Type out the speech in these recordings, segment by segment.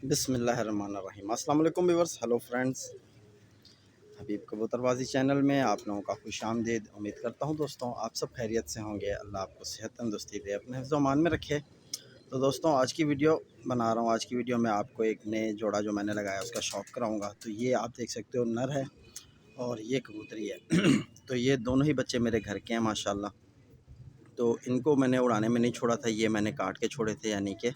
बिस्मिल्लाहिर्रहमानिर्रहीम। अस्सलाम वालेकुम व्यूअर्स, हेलो फ्रेंड्स। हबीब कबूतरबाजी चैनल में आप लोगों का खुशामदीद। उम्मीद करता हूँ दोस्तों आप सब खैरियत से होंगे। अल्लाह आपको सेहत तंदुरुस्ती दे, अपने हिफ्ज़ व अमान में रखे। तो दोस्तों आज की वीडियो बना रहा हूँ। आज की वीडियो में आपको एक नए जोड़ा जो मैंने लगाया उसका शौक़ कराऊँगा। तो ये आप देख सकते हो नर है और ये कबूतरी है। तो ये दोनों ही बच्चे मेरे घर के हैं माशाल्लाह। तो इनको मैंने उड़ाने में नहीं छोड़ा था, ये मैंने काट के छोड़े थे, यानी कि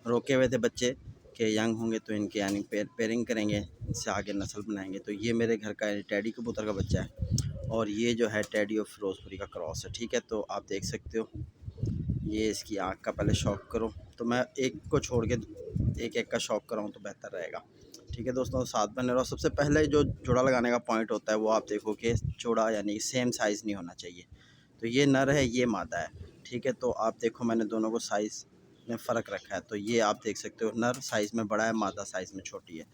रोके हुए थे बच्चे के यंग होंगे तो इनके यानी पेयरिंग करेंगे, इनसे आगे नस्ल बनाएंगे। तो ये मेरे घर का टैडी कबूतर का बच्चा है और ये जो है टैडी और फिरोजपुरी का क्रॉस है। ठीक है, तो आप देख सकते हो ये इसकी आँख का पहले शौक़ करो। तो मैं एक को छोड़ के एक एक का शौक़ कराऊँ तो बेहतर रहेगा। ठीक है दोस्तों, साथ बने रहो। सबसे पहले जो जोड़ा लगाने का पॉइंट होता है वो आप देखो कि जोड़ा यानी सेम साइज़ नहीं होना चाहिए। तो ये नर है, ये मादा है। ठीक है, तो आप देखो मैंने दोनों को साइज़ में फ़र्क रखा है। तो ये आप देख सकते हो नर साइज़ में बड़ा है, मादा साइज़ में छोटी है।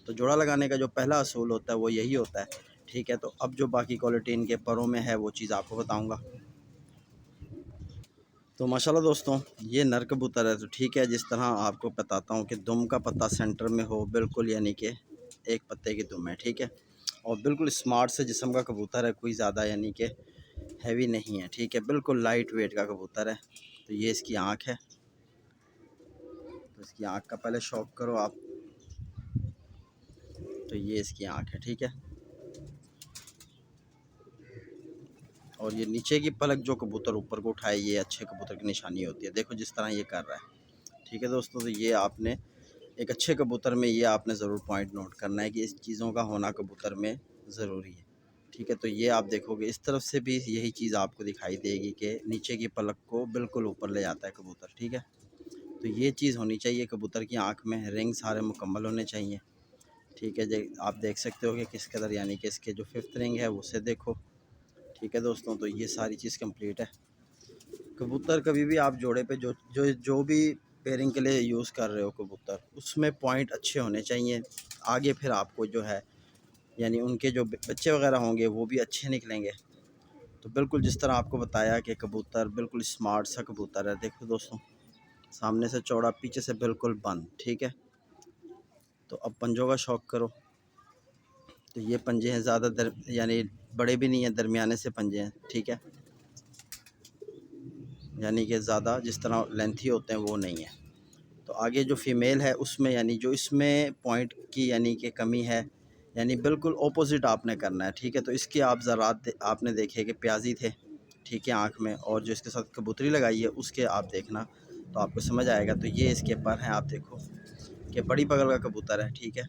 तो जोड़ा लगाने का जो पहला असूल होता है वो यही होता है। ठीक है, तो अब जो बाकी क्वालिटी इनके परों में है वो चीज़ आपको बताऊंगा। तो माशाल्लाह दोस्तों ये नर कबूतर है। तो ठीक है, जिस तरह आपको बताता हूँ कि दुम का पत्ता सेंटर में हो बिल्कुल, यानी कि एक पत्ते की दुम है। ठीक है, और बिल्कुल स्मार्ट से जिस्म का कबूतर है, कोई ज़्यादा यानी कि हैवी नहीं है। ठीक है, बिल्कुल लाइट वेट का कबूतर है। तो ये इसकी आँख है। तो इसकी आँख का पहले शौक़ करो आप। तो ये इसकी आँख है। ठीक है, और ये नीचे की पलक जो कबूतर ऊपर को उठाए ये अच्छे कबूतर की निशानी होती है। देखो जिस तरह ये कर रहा है। ठीक है दोस्तों, तो ये आपने एक अच्छे कबूतर में ये आपने ज़रूर पॉइंट नोट करना है कि इस चीज़ों का होना कबूतर में ज़रूरी है। ठीक है, तो ये आप देखोगे इस तरफ से भी यही चीज़ आपको दिखाई देगी कि नीचे की पलक को बिल्कुल ऊपर ले जाता है कबूतर। ठीक है, तो ये चीज़ होनी चाहिए कबूतर की आँख में। रिंग सारे मुकम्मल होने चाहिए। ठीक है, आप देख सकते हो कि किस कदर, यानी कि इसके जो 5th रिंग है उसे देखो। ठीक है दोस्तों, तो ये सारी चीज़ कंप्लीट है। कबूतर कभी भी आप जोड़े पे जो भी पेयरिंग के लिए यूज़ कर रहे हो कबूतर, उसमें पॉइंट अच्छे होने चाहिए। आगे फिर आपको जो है यानी उनके जो बच्चे वगैरह होंगे वो भी अच्छे निकलेंगे। तो बिल्कुल जिस तरह आपको बताया कि कबूतर बिल्कुल स्मार्ट सा कबूतर है। देखो दोस्तों, सामने से चौड़ा, पीछे से बिल्कुल बंद। ठीक है, तो अब पंजों का शौक़ करो। तो ये पंजे हैं ज़्यादा यानी बड़े भी नहीं हैं, दरमियाने से पंजे हैं। ठीक है, यानी कि ज़्यादा जिस तरह लेंथी होते हैं वो नहीं है। तो आगे जो फ़ीमेल है उसमें यानी जो इसमें पॉइंट की यानी कि कमी है, यानी बिल्कुल ऑपोजिट आपने करना है। ठीक है, तो इसके आप ज़रात आपने देखे कि प्याजी थे। ठीक है, आँख में, और जो इसके साथ कबूतरी लगाई है उसके आप देखना तो आपको समझ आएगा। तो ये इसके पर हैं, आप देखो कि बड़ी बगल का कबूतर है। ठीक है,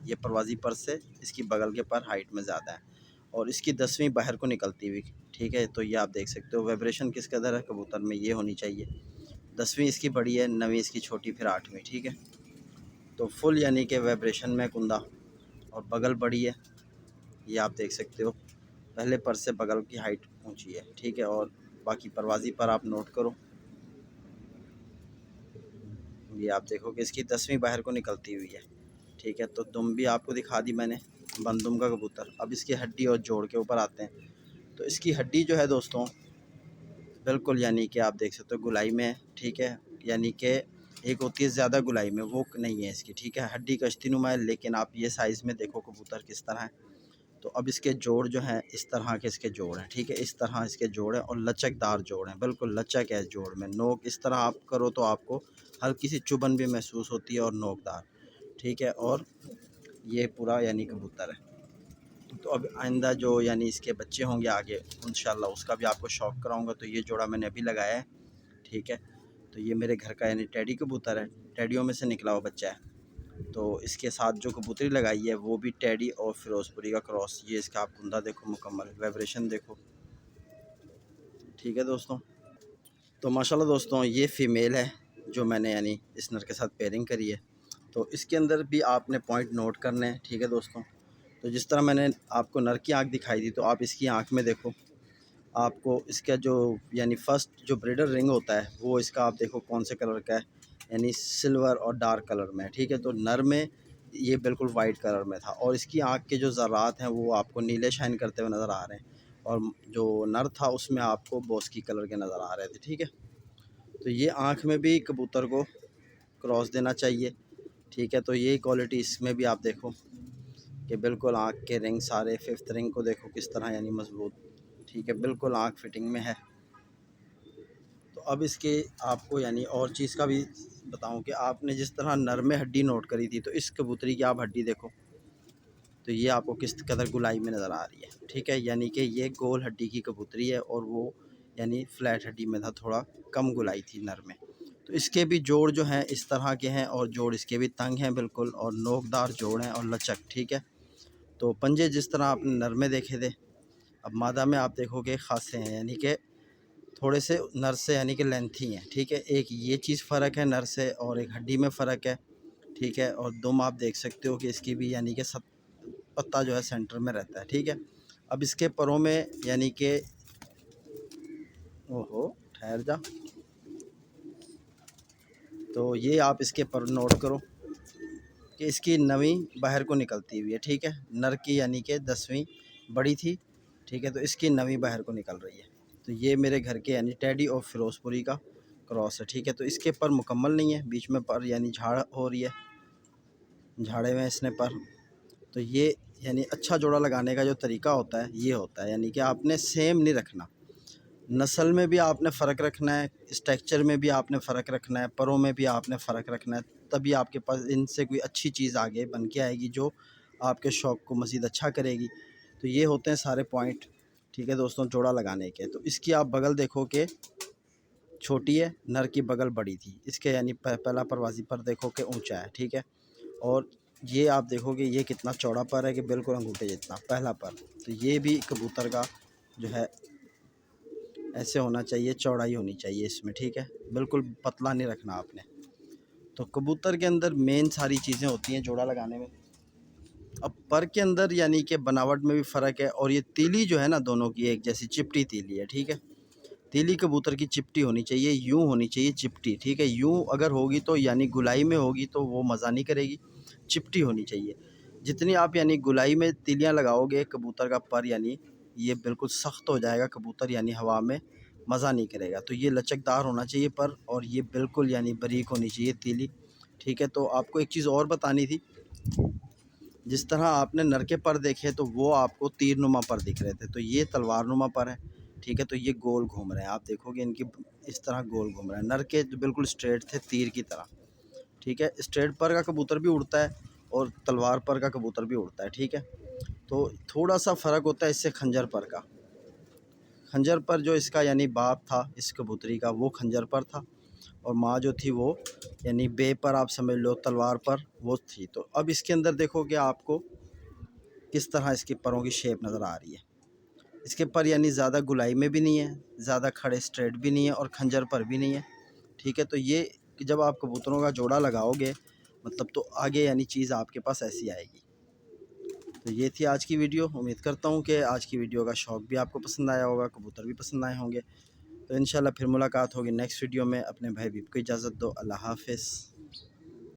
ये परवाज़ी पर से इसकी बगल के पर हाइट में ज़्यादा है और इसकी 10वीं बाहर को निकलती हुई। ठीक है, तो ये आप देख सकते हो वाइब्रेशन किस कदर है कबूतर में, ये होनी चाहिए। 10वीं इसकी बड़ी है, 9वीं इसकी छोटी, फिर 8वीं। ठीक है, तो फुल यानी कि वाइब्रेशन में कुंदा, और बगल बड़ी है, ये आप देख सकते हो। पहले पर से बगल की हाइट ऊंची है। ठीक है, और बाकी परवाज़ी पर आप नोट करो, ये आप देखो कि इसकी 10वीं बाहर को निकलती हुई है। ठीक है, तो दुम भी आपको दिखा दी मैंने, बंदुम का कबूतर। अब इसकी हड्डी और जोड़ के ऊपर आते हैं। तो इसकी हड्डी जो है दोस्तों बिल्कुल यानी कि आप देख सकते हो गुलाई में है। ठीक है, यानी कि एक होती है ज़्यादा गुलाई में, वो नहीं है इसकी। ठीक है, हड्डी कश्ती नुमा है, लेकिन आप ये साइज़ में देखो कबूतर किस तरह है। तो अब इसके जोड़ जो हैं इस तरह के इसके जोड़ हैं। ठीक है, इस तरह इसके जोड़ हैं और लचकदार जोड़ हैं, बिल्कुल लचक है जोड़ में। नोक इस तरह आप करो तो आपको हल्की सी चुभन भी महसूस होती है और नोकदार। ठीक है, और ये पूरा यानी कबूतर है। तो अब आइंदा जो यानी इसके बच्चे होंगे आगे इंशाल्लाह उसका भी आपको शौक़ कराऊंगा। तो ये जोड़ा मैंने अभी लगाया है। ठीक है, तो ये मेरे घर का यानी टैडी कबूतर है, टैडियों में से निकला हुआ बच्चा है। तो इसके साथ जो कबूतरी लगाई है वो भी टैडी और फिरोजपुरी का क्रॉस। ये इसका आप कुंदा देखो, मुकम्मल वाइब्रेशन देखो। ठीक है दोस्तों, तो माशाल्लाह दोस्तों ये फ़ीमेल है जो मैंने यानी इस नर के साथ पेयरिंग करी है। तो इसके अंदर भी आपने पॉइंट नोट करने हैं। ठीक है दोस्तों, तो जिस तरह मैंने आपको नर की आँख दिखाई दी, तो आप इसकी आँख में देखो। आपको इसका जो यानी फ़र्स्ट जो ब्रीडर रिंग होता है वो इसका आप देखो कौन से कलर का है, यानी सिल्वर और डार्क कलर में है। ठीक है, तो नर में ये बिल्कुल वाइट कलर में था और इसकी आँख के जो ज़रात हैं वो आपको नीले शाइन करते हुए नज़र आ रहे हैं, और जो नर था उसमें आपको बोस्की कलर के नज़र आ रहे थे। ठीक है, तो ये आँख में भी कबूतर को क्रॉस देना चाहिए। ठीक है। तो यही क्वालिटी इसमें भी आप देखो कि बिल्कुल आँख के रिंग सारे, 5th रिंग को देखो किस तरह यानी मजबूत, ठीक है, बिल्कुल आँख फिटिंग में है। तो अब इसके आपको यानी और चीज़ का भी बताऊं कि आपने जिस तरह नर में हड्डी नोट करी थी, तो इस कबूतरी की आप हड्डी देखो, तो ये आपको किस कदर गुलाई में नज़र आ रही है, ठीक है। यानी कि ये गोल हड्डी की कबूतरी है और वो यानी फ्लैट हड्डी में था, थोड़ा कम गुलाई थी नर में। तो इसके भी जोड़ जो हैं इस तरह के हैं और जोड़ इसके भी तंग हैं बिल्कुल, और नोकदार जोड़ हैं और लचक, ठीक है। तो पंजे जिस तरह आपने नर में देखे थे, अब मादा में आप देखोगे खासे हैं, यानी कि थोड़े से नर से यानी कि लेंथी हैं, ठीक है। एक ये चीज़ फ़र्क है नर से, और एक हड्डी में फ़र्क है, ठीक है। और दुम आप देख सकते हो कि इसकी भी यानी कि पत्ता जो है सेंटर में रहता है, ठीक है। अब इसके परों में यानी कि ओहो ठहर जा, तो ये आप इसके पर नोट करो कि इसकी नवीं बाहर को निकलती हुई है, ठीक है। नर की यानी कि 10वीं बड़ी थी, ठीक है, तो इसकी नवीं बाहर को निकल रही है। तो ये मेरे घर के यानी टैडी और फिरोजपुरी का क्रॉस है, ठीक है। तो इसके पर मुकम्मल नहीं है, बीच में पर यानी झाड़ हो रही है, झाड़े में इसने पर। तो ये यानी अच्छा जोड़ा लगाने का जो तरीका होता है ये होता है, यानी कि आपने सेम नहीं रखना, नस्ल में भी आपने फ़र्क रखना है, स्ट्रक्चर में भी आपने फ़र्क रखना है, परों में भी आपने फ़र्क रखना है, तभी आपके पास इनसे कोई अच्छी चीज़ आगे बन के आएगी जो आपके शौक़ को मज़ीद अच्छा करेगी। तो ये होते हैं सारे पॉइंट, ठीक है दोस्तों, जोड़ा लगाने के। तो इसकी आप बगल देखो कि छोटी है, नर की बगल बड़ी थी, इसके यानी पहला परवाज़ी पर देखो कि ऊंचा है, ठीक है। और ये आप देखोगे ये कितना चौड़ा पर है कि बिल्कुल अंगूठे जितना पहला पर। तो ये भी कबूतर का जो है ऐसे होना चाहिए, चौड़ाई होनी चाहिए इसमें, ठीक है, बिल्कुल पतला नहीं रखना आपने। तो कबूतर के अंदर मेन सारी चीज़ें होती हैं जोड़ा लगाने में। अब पर के अंदर यानी कि बनावट में भी फ़र्क है, और ये तीली जो है ना दोनों की एक जैसी चिपटी तीली है, ठीक है। तीली कबूतर की चिपटी होनी चाहिए, यूँ होनी चाहिए चिपटी, ठीक है। यूँ अगर होगी तो यानी गुलाई में होगी तो वो मज़ा नहीं करेगी, चिपटी होनी चाहिए। जितनी आप यानी गुलाई में तीलियाँ लगाओगे कबूतर का पर यानी ये बिल्कुल सख्त हो जाएगा कबूतर, यानी हवा में मज़ा नहीं करेगा। तो ये लचकदार होना चाहिए पर, और ये बिल्कुल यानी बारीक होनी चाहिए तीली, ठीक है। तो आपको एक चीज़ और बतानी थी, जिस तरह आपने नर के पर देखे तो वो आपको तीरनुमा पर दिख रहे थे, तो ये तलवारनुमा पर है, ठीक है। तो ये गोल घूम रहे हैं, आप देखोगे इनकी इस तरह गोल घूम रहे हैं। नर के जो बिल्कुल स्ट्रेट थे तीर की तरह, ठीक है। स्ट्रेट पर का कबूतर भी उड़ता है और तलवार पर का कबूतर भी उड़ता है, ठीक है। तो थोड़ा सा फ़र्क होता है इससे खंजर पर का। खंजर पर जो इसका यानी बाप था इस कबूतरी का वो खंजर पर था, और माँ जो थी वो यानी बे पर आप समझ लो, तलवार पर वो थी। तो अब इसके अंदर देखो कि आपको किस तरह इसके परों की शेप नज़र आ रही है। इसके पर यानी ज़्यादा गुलाई में भी नहीं है, ज़्यादा खड़े स्ट्रेट भी नहीं है, और खंजर पर भी नहीं है, ठीक है। तो ये जब आप कबूतरों का जोड़ा लगाओगे मतलब तो आगे यानी चीज़ आपके पास ऐसी आएगी। तो ये थी आज की वीडियो। उम्मीद करता हूँ कि आज की वीडियो का शौक़ भी आपको पसंद आया होगा, कबूतर भी पसंद आए होंगे। तो इंशाल्लाह फिर मुलाकात होगी नेक्स्ट वीडियो में। अपने भाई बीब को इजाज़त दो। अल्लाह हाफ़िज़।